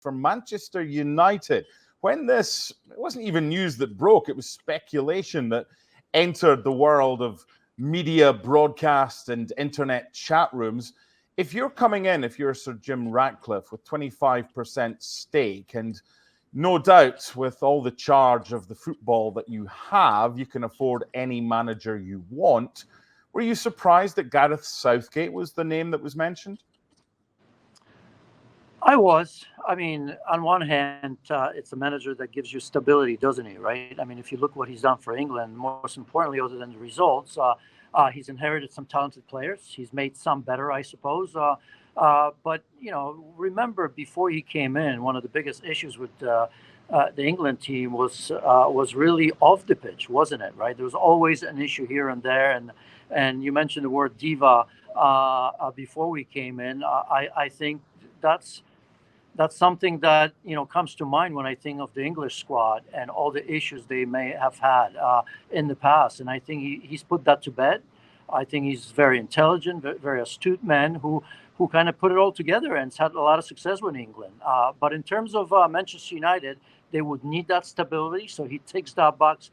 for Manchester United. When this, it wasn't even news that broke, it was speculation that entered the world of media broadcast and internet chat rooms. If you're coming in, if you're Sir Jim Ratcliffe with 25% stake, and no doubt with all the charge of the football that you have, you can afford any manager you want. Were you surprised that Gareth Southgate was the name that was mentioned? I was. I mean, on one hand, it's a manager that gives you stability, doesn't he? Right? I mean, if you look what he's done for England, most importantly, other than the results, he's inherited some talented players. He's made some better, I suppose. But remember before he came in, one of the biggest issues with the England team was really off the pitch, wasn't it? Right? There was always an issue here and there, and you mentioned the word diva before we came in. I think that's something that comes to mind when I think of the English squad and all the issues they may have had in the past. And I think he's put that to bed. I think he's very intelligent, very astute man who kind of put it all together and has had a lot of success with England. But in terms of Manchester United, they would need that stability. So he ticks that box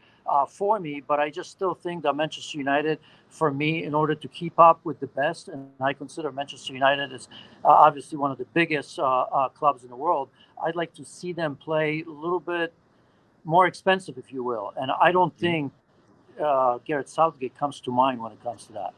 for me. But I just still think that Manchester United, for me, in order to keep up with the best, and I consider Manchester United as obviously one of the biggest clubs in the world, I'd like to see them play a little bit more expensive, if you will. And I don't think Gareth Southgate comes to mind when it comes to that.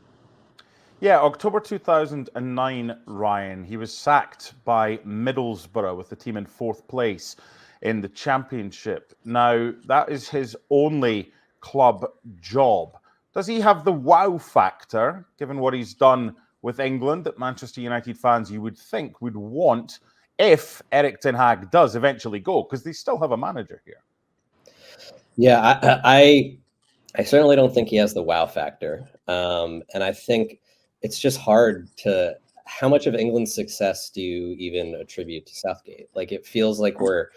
Yeah, October 2009, Ryan, he was sacked by Middlesbrough with the team in fourth place in the Championship. Now, that is his only club job. Does he have the wow factor, given what he's done with England, that Manchester United fans, you would think, would want if Erik Ten Hag does eventually go? Because they still have a manager here. Yeah, I certainly don't think he has the wow factor. And I think it's just hard to, how much of England's success do you even attribute to Southgate? Like, it feels like we're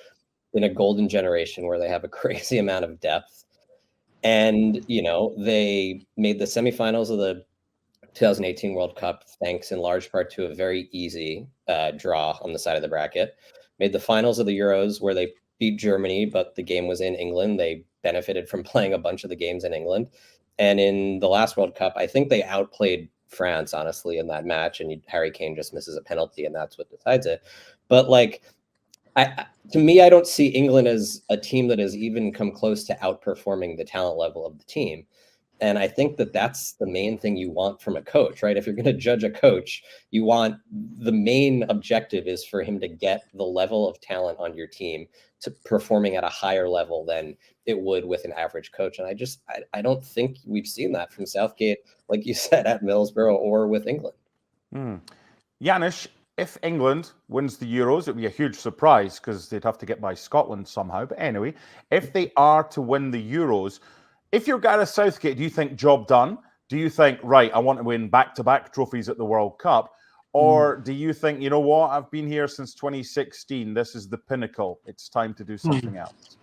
in a golden generation where they have a crazy amount of depth. And, they made the semifinals of the 2018 World Cup, thanks in large part to a very easy draw on the side of the bracket. Made the finals of the Euros where they beat Germany, but the game was in England. They benefited from playing a bunch of the games in England. And in the last World Cup, I think they outplayed France, honestly, in that match. And Harry Kane just misses a penalty, and that's what decides it. But to me, I don't see England as a team that has even come close to outperforming the talent level of the team. And I think that that's the main thing you want from a coach, right? If you're going to judge a coach, you want, the main objective is for him to get the level of talent on your team to performing at a higher level than it would with an average coach. And I don't think we've seen that from Southgate, like you said, at Middlesbrough or with England. Janusz, if England wins the Euros, it would be a huge surprise because they'd have to get by Scotland somehow. But anyway, if they are to win the Euros, if you're Gareth Southgate, do you think job done? Do you think, right, I want to win back-to-back trophies at the World Cup? Or do you think, you know what, I've been here since 2016. This is the pinnacle. It's time to do something else.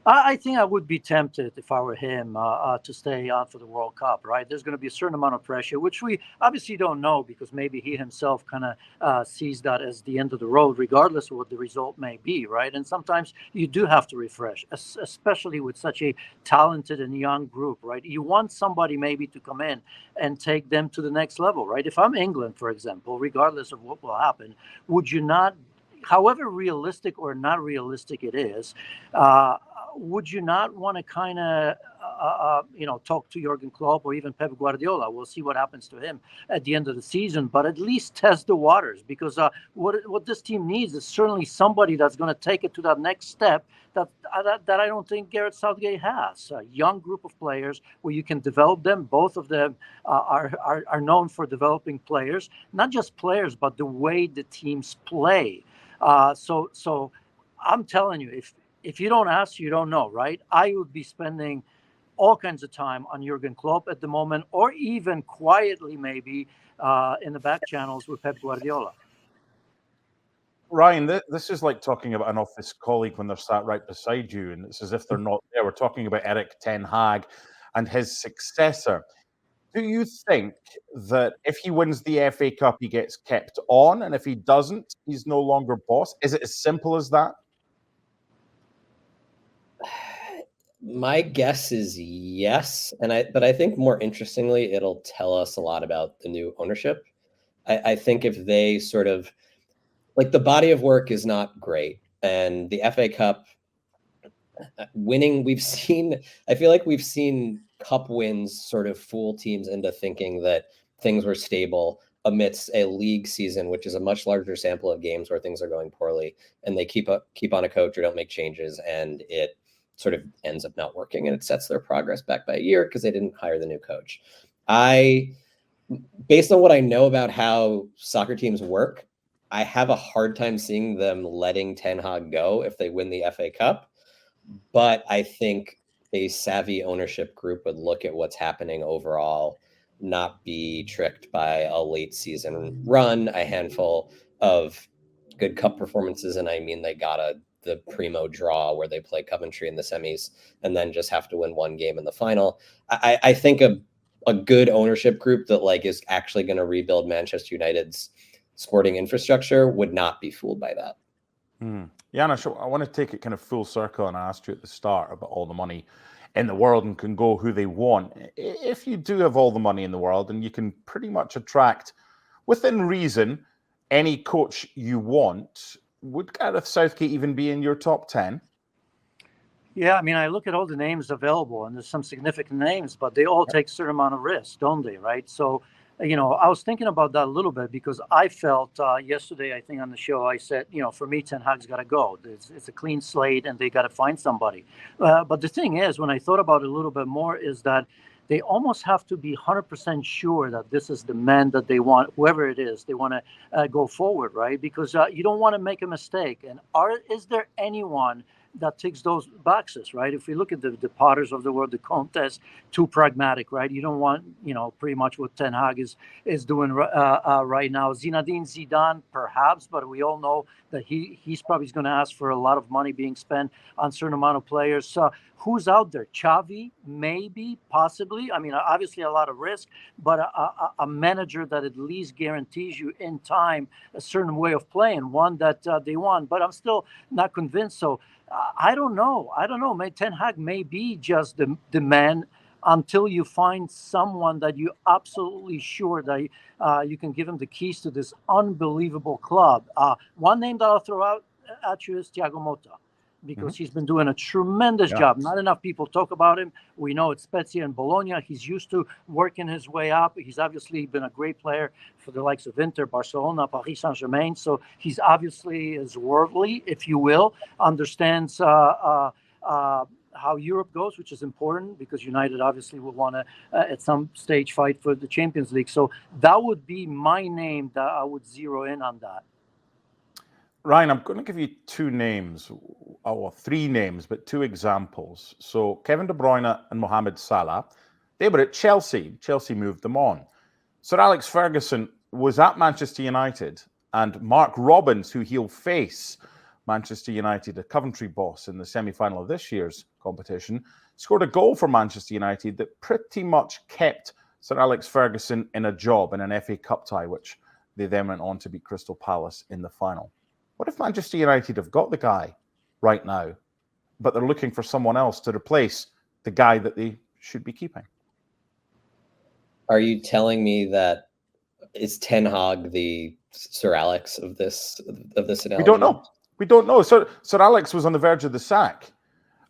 I think I would be tempted, if I were him, to stay on for the World Cup, right? There's going to be a certain amount of pressure, which we obviously don't know because maybe he himself kind of sees that as the end of the road, regardless of what the result may be, right? And sometimes you do have to refresh, especially with such a talented and young group, right? You want somebody maybe to come in and take them to the next level, right? If I'm England, for example, regardless of what will happen, would you not, however realistic or not realistic it is, would you not want to kind of, talk to Jurgen Klopp or even Pep Guardiola? We'll see what happens to him at the end of the season, but at least test the waters because what this team needs is certainly somebody that's going to take it to that next step that I don't think Gareth Southgate has. A young group of players where you can develop them. Both of them are known for developing players, not just players, but the way the teams play. So I'm telling you, if you don't ask, you don't know, right? I would be spending all kinds of time on Jurgen Klopp at the moment, or even quietly maybe in the back channels with Pep Guardiola. Ryan, this is like talking about an office colleague when they're sat right beside you, and it's as if they're not there. We're talking about Erik Ten Hag and his successor. Do you think that if he wins the FA Cup, he gets kept on, and if he doesn't, he's no longer boss? Is it as simple as that? My guess is yes, but I think more interestingly, it'll tell us a lot about the new ownership. I think if they sort of like the body of work is not great, and the FA Cup winning, I feel like we've seen cup wins sort of fool teams into thinking that things were stable amidst a league season, which is a much larger sample of games where things are going poorly, and they keep on a coach or don't make changes, and it sort of ends up not working, and it sets their progress back by a year because they didn't hire the new coach. Based on what I know about how soccer teams work, I have a hard time seeing them letting Ten Hag go if they win the FA Cup. But I think a savvy ownership group would look at what's happening overall, not be tricked by a late season run, a handful of good cup performances. And I mean, they got the primo draw where they play Coventry in the semis and then just have to win one game in the final. I think a good ownership group that like is actually going to rebuild Manchester United's sporting infrastructure would not be fooled by that. Janusz, I want to take it kind of full circle, and I asked you at the start about all the money in the world and can go who they want. If you do have all the money in the world and you can pretty much attract, within reason, any coach you want, would Gareth Southgate even be in your top 10? Yeah, I mean, I look at all the names available, and there's some significant names, but they all take a certain amount of risk, don't they? Right. So, I was thinking about that a little bit because I felt yesterday, I think on the show, I said, for me, Ten Hag's got to go. It's a clean slate and they got to find somebody. But the thing is, when I thought about it a little bit more, is that they almost have to be 100% sure that this is the man that they want, whoever it is, they want to go forward, right? Because you don't want to make a mistake. And is there anyone that ticks those boxes, right? If we look at the Potters of the world, the Contes, too pragmatic, right? You don't want, pretty much what Ten Hag is doing right now. Zinedine Zidane, perhaps, but we all know that he's probably going to ask for a lot of money being spent on a certain amount of players. Who's out there? Xavi, maybe, possibly. I mean, obviously a lot of risk, but a manager that at least guarantees you in time a certain way of playing, one that they want. But I'm still not convinced. So I don't know. Ten Hag may be just the man until you find someone that you're absolutely sure that you can give him the keys to this unbelievable club. One name that I'll throw out at you is Thiago Motta, because he's been doing a tremendous job. Not enough people talk about him. We know it's Spezia and Bologna. He's used to working his way up. He's obviously been a great player for the likes of Inter, Barcelona, Paris Saint-Germain. So he's obviously is worldly, if you will, understands how Europe goes, which is important because United obviously will want to at some stage fight for the Champions League. So that would be my name that I would zero in on that. Ryan, I'm going to give you two names, or three names, but two examples. So Kevin De Bruyne and Mohamed Salah, they were at Chelsea. Chelsea moved them on. Sir Alex Ferguson was at Manchester United, and Mark Robbins, who he'll face, Manchester United, a Coventry boss in the semi-final of this year's competition, scored a goal for Manchester United that pretty much kept Sir Alex Ferguson in a job in an FA Cup tie, which they then went on to beat Crystal Palace in the final. What if Manchester United have got the guy right now, but they're looking for someone else to replace the guy that they should be keeping? Are you telling me that is Ten Hag the Sir Alex of this analogy? We don't know. Sir Alex was on the verge of the sack.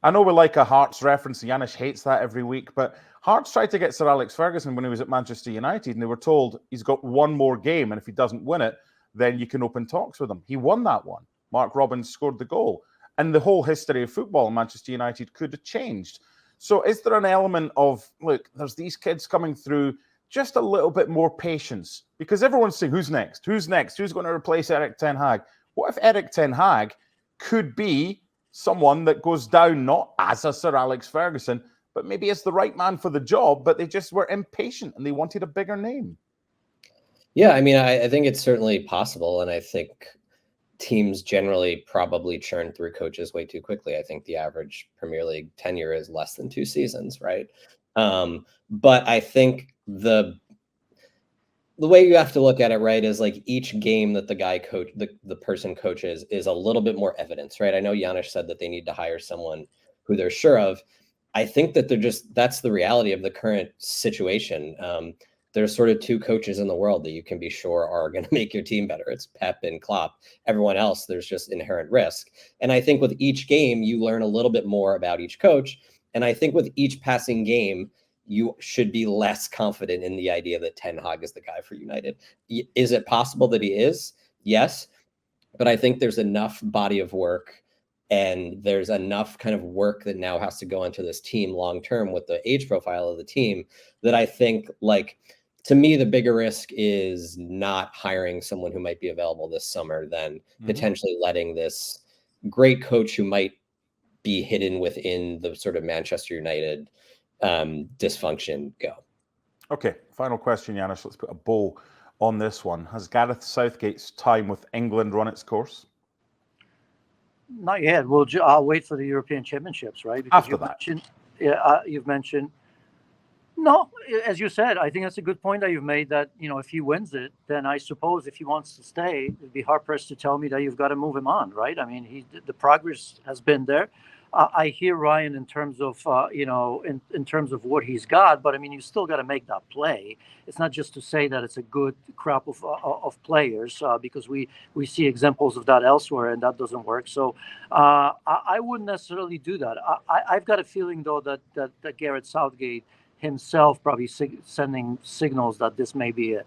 I know we like a Hearts reference. Janusz hates that every week, but Hearts tried to get Sir Alex Ferguson when he was at Manchester United, and they were told he's got one more game, and if he doesn't win it, then you can open talks with him. He won that one. Mark Robbins scored the goal. And the whole history of football in Manchester United could have changed. So is there an element of, look, there's these kids coming through, just a little bit more patience? Because everyone's saying, who's next? Who's next? Who's going to replace Erik Ten Hag? What if Erik Ten Hag could be someone that goes down not as a Sir Alex Ferguson, but maybe as the right man for the job, but they just were impatient and they wanted a bigger name? Yeah, I mean, I think it's certainly possible. And I think teams generally probably churn through coaches way too quickly. I think the average Premier League tenure is less than 2 seasons, right? But I think the way you have to look at it, right, is like each game that the guy coach, the person coaches, is a little bit more evidence, right? I know Janusz said that they need to hire someone who they're sure of. I think that that's the reality of the current situation. There's sort of two coaches in the world that you can be sure are going to make your team better. It's Pep and Klopp. Everyone else, there's just inherent risk. And I think with each game, you learn a little bit more about each coach. And I think with each passing game, you should be less confident in the idea that Ten Hag is the guy for United. Is it possible that he is? Yes. But I think there's enough body of work and there's enough kind of work that now has to go into this team long term with the age profile of the team that I think, like, to me, the bigger risk is not hiring someone who might be available this summer than potentially letting this great coach who might be hidden within the sort of Manchester United dysfunction go. Okay, final question, Janusz. Let's put a bow on this one. Has Gareth Southgate's time with England run its course? Not yet. I'll wait for the European Championships, right? Because after that, you've mentioned. No, as you said, I think that's a good point that you've made. That if he wins it, then I suppose if he wants to stay, it'd be hard pressed to tell me that you've got to move him on, right? I mean, the progress has been there. I hear Ryan in terms of in terms of what he's got, but I mean, you still got to make that play. It's not just to say that it's a good crop of players, because we see examples of that elsewhere, and that doesn't work. So I wouldn't necessarily do that. I've got a feeling though that Gareth Southgate himself probably sending signals that this may be it.